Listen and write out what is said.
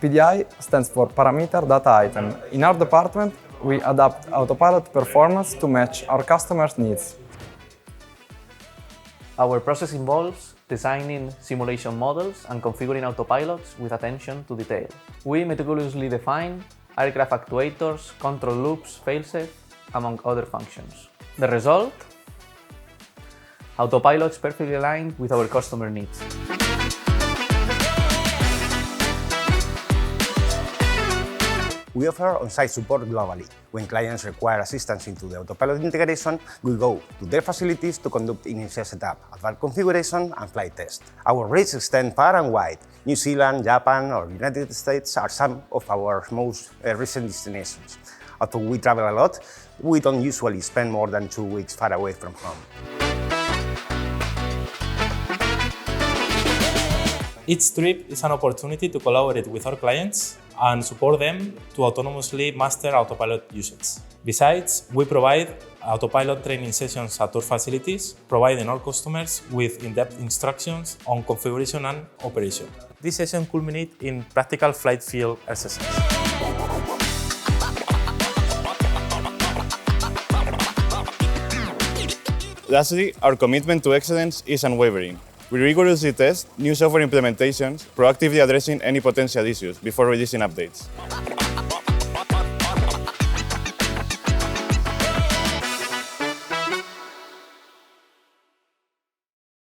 PDI stands for Parameter Data Item. In our department, we adapt Autopilot performance to match our customers' needs. Our process involves designing simulation models and configuring autopilots with attention to detail. We meticulously define aircraft actuators, control loops, failsafe, among other functions. The result? Autopilots perfectly aligned with our customer needs. We offer on-site support globally. When clients require assistance into the Autopilot integration, we go to their facilities to conduct initial setup, advanced configuration, and flight test. Our reach extend far and wide. New Zealand, Japan, or United States are some of our most recent destinations. Although we travel a lot, we don't usually spend more than 2 weeks far away from home. Each trip is an opportunity to collaborate with our clients and support them to autonomously master Autopilot usage. Besides, we provide Autopilot training sessions at our facilities, providing our customers with in-depth instructions on configuration and operation. This session culminates in practical flight field assessments. Lastly, our commitment to excellence is unwavering. We rigorously test new software implementations, proactively addressing any potential issues before releasing updates.